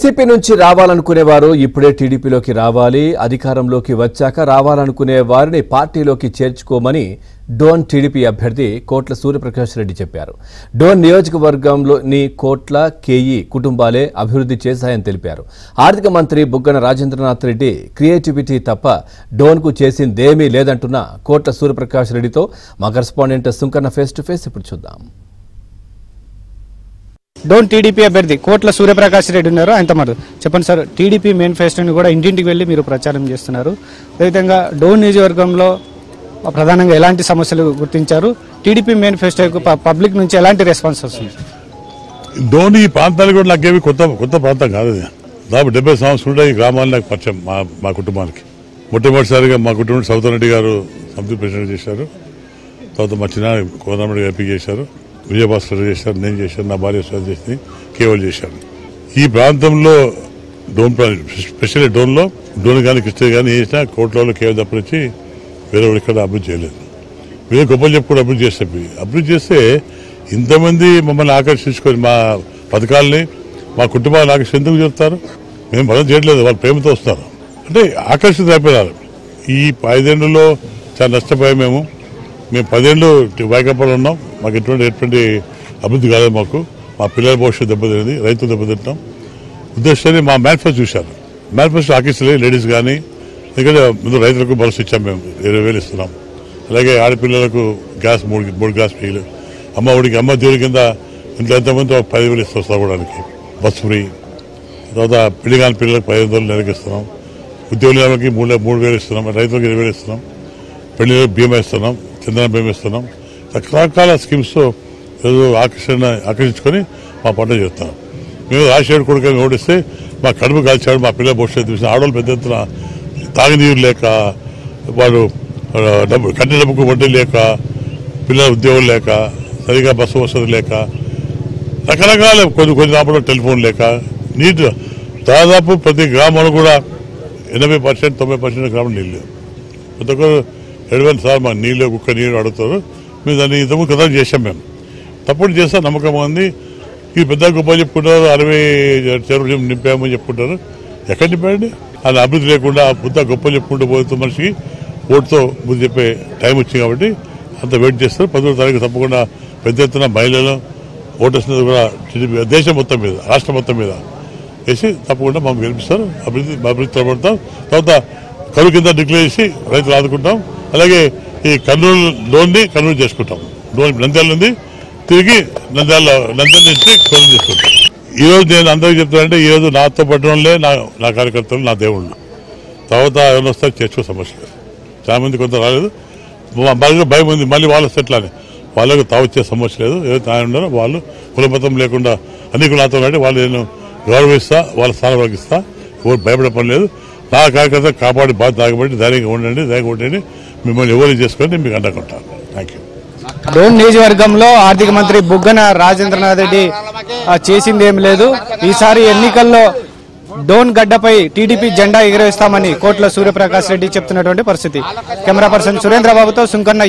YCP నుంచి రావాలనుకునేవారు ఇప్పుడే టీడీపీలోకి రావాలి, అధికారంలోకి వచ్చాక రావాలనుకునే వారిని పార్టీలోకి చేర్చుకోమని డోన్ టీడీపీ అభ్యర్థి కోట్ల సూర్యప్రకాష్ రెడ్డి చెప్పారు. డోన్ నియోజకవర్గంలోని కోట్ల కేఈ కుటుంబాలే అభివృద్ధి చేశాయని తెలిపారు. ఆర్థిక మంత్రి బుగ్గన రాజేంద్రనాథ్ రెడ్డి క్రియేటివిటీ తప్ప డోన్కు చేసిందేమీ లేదంటున్న కోట్ల సూర్యప్రకాష్ రెడ్డితో మా correspondent Sunkanna face to face ఇప్పుడు చూద్దాం. డోన్ టీడీపీ అభ్యర్థి కోట్ల సూర్యప్రకాష్ రెడ్డి ఉన్నారు. ఆయనతో మాట చెప్పండి సార్, టీడీపీ మేనిఫెస్టోని కూడా ఇంటింటికి వెళ్ళి మీరు ప్రచారం చేస్తున్నారు. అదేవిధంగా డోన్ నియోజకవర్గంలో ప్రధానంగా ఎలాంటి సమస్యలు గుర్తించారు, టీడీపీ మేనిఫెస్టోకు పబ్లిక్ నుంచి ఎలాంటి రెస్పాన్స్ వస్తుంది? డోన్ ఈ ప్రాంతాలు కూడా నాకేమి కొత్త ప్రాంతం కాదు. దాదాపు 70 సంవత్సరాలు ఈ గ్రామాలు నాకు పరిచయం. మా కుటుంబానికి మొట్టమొదటిసారిగా మా కుటుంబం సౌతన్ రెడ్డి గారు సమితి ప్రెసిడెంట్ చేశారు. తర్వాత మా చిన్న కోదండరెడ్డి ఎంపీ చేశారు, విజయభాస్కర్ చేశారు, నేను చేశాను, నా భార్య స్వాతి చేసింది, కేవల్ చేశాను. ఈ ప్రాంతంలో డోన్ స్పెషల్లీ డోన్ కానీ కృష్ణ కానీ చేసినా కోట్లలో కేవలం తప్పనిచ్చి వేరే ఇక్కడ అభివృద్ధి చేయలేదు. వేరే గొప్పలు చెప్పుకుంటూ అభివృద్ధి చేస్తే ఇంతమంది మమ్మల్ని ఆకర్షించుకొని మా పథకాలని మా కుటుంబాన్ని ఆకర్షించి ఎందుకు చెప్తారు? మేము పదం చేయట్లేదు, వాళ్ళు ప్రేమతో వస్తారు అంటే ఆకర్షిత అయిపోయినారు. ఈ 5 ఏళ్లలో చాలా నష్టపోయాం. మేము 10 ఏళ్ళు వైకాపాలో ఉన్నాం. మాకు ఎటువంటి అభివృద్ధి కాలేదు. మా పిల్లల భవిష్యత్తు దెబ్బతింది, రైతులు దెబ్బతింటాం ఉద్దేశాన్ని మా మేనిఫెస్టో చూశారు. మేనిఫెస్టో ఆకర్షించలేదు లేడీస్ కానీ. ఎందుకంటే ముందు రైతులకు భరోసా ఇచ్చాం, మేము 20,000 ఇస్తున్నాం. అలాగే ఆడపిల్లలకు గ్యాస్ మూడు గ్యాస్ ఫ్రీలు, అమ్మ దేవుడి కింద ఇంట్లో ఎంతమంది 10,000 ఇస్తాం చదవడానికి, బస్ ఫ్రీ. తర్వాత పెళ్లి కాని పిల్లలకు 15,000 నెలకి ఇస్తున్నాం. ఉద్యోగులకి 3,000 ఇస్తున్నాం, రైతులకు 20,000 ఇస్తున్నాం, పెళ్లిలకు బీమా ఇస్తున్నాం, చందన బీమా ఇస్తున్నాం. రకరకాల స్కీమ్స్తో ఈరోజు ఆకర్షించుకొని మా పంట చేస్తున్నాం. మేము రాజశేఖర్ కొడుకు ఓడిస్తే మా కడుపు కాల్చాడు, మా పిల్లల భవిష్యత్తు చూసిన ఆడవాళ్ళు పెద్ద ఎత్తున తాగునీరు లేక, వాళ్ళు కంటి డబ్బుకు వడ్డీ లేక, పిల్లల ఉద్యోగం లేక, సరిగా బస్సు వసతి లేక, రకరకాల కొన్ని గ్రామాల్లో టెలిఫోన్ లేక, నీటి దాదాపు ప్రతి గ్రామంలో కూడా 80% 90% గ్రామం నీళ్ళు. ప్రతి ఒక్కరు 7,000 సార్లు మా నీళ్ళు కుక్క నీళ్ళు అడుగుతారు. మేము దాన్ని ఇంతకు కథ చేశాం. మేము తప్పుడు చేస్తా నమ్మకం ఉంది. ఈ పెద్ద గొప్ప చెప్పుకుంటారు, 60 చెరువులు నింపామని చెప్పుకుంటారు. ఎక్కడ నింపాడండి? అది అభివృద్ధి లేకుండా పెద్ద గొప్ప చెప్పుకుంటూ పోతూ మనిషికి ఓటుతో బుద్ధి చెప్పే టైం వచ్చింది కాబట్టి అంత వెయిట్ చేస్తారు. 10వ తారీఖు తప్పకుండా పెద్ద ఎత్తున మహిళలు ఓటర్స్ కూడా దేశం మొత్తం మీద, రాష్ట్రం మొత్తం మీద వేసి తప్పకుండా మమ్మల్ని గెలిపిస్తారు. అభివృద్ధి తోడ్పడతాం. తర్వాత కరువు కింద డిక్లేర్ చేసి రైతులు ఆదుకుంటాం. అలాగే ఈ కర్నూలు చేసుకుంటాం. నంద్యాల నుండి తిరిగి నంద్యాల నుంచి కర్నూలు చేసుకుంటాం. ఈరోజు నేను అందరికీ చెప్తానంటే, ఈరోజు నాతో పట్టడంలే నా కార్యకర్తలు, నా దేవుళ్ళు. తర్వాత ఎవరైనా వస్తే చేసుకో సమస్య లేదు. చాలా మంది కొంత రాలేదు, బాగా భయం ఉంది మళ్ళీ వాళ్ళు వస్తే ఎట్లానే. వాళ్ళకు తావచ్చే సమస్య లేదు. ఏదైతే ఆయన ఉన్నారో వాళ్ళు కులమతం లేకుండా అన్ని కులాతో కాబట్టి వాళ్ళు నేను గౌరవిస్తా, వాళ్ళ స్థానం వాళ్ళకి ఇస్తా. ఎవరు భయపడే పని లేదు. నా కార్యకర్త కాపాడి బాధ్యత కాబట్టి ధైర్యంగా ఉండండి. మిమ్మల్ని ఎవరు చేసుకొని మీకు అండకుంటాను. Thank you. డోన్ నియోజకవర్గంలో ఆర్థిక మంత్రి బుగ్గన రాజేంద్రనాథ్ రెడ్డి చేసిందేం లేదు. ఈసారి ఎన్నికల్లో డోన్ గడ్డపై టీడీపీ జెండా ఎగురవేస్తామని కోట్ల సూర్యప్రకాష్ రెడ్డి చెప్తున్నటువంటి పరిస్థితి. కెమెరా పర్సన్ సురేంద్రబాబుతో సుంకన్న.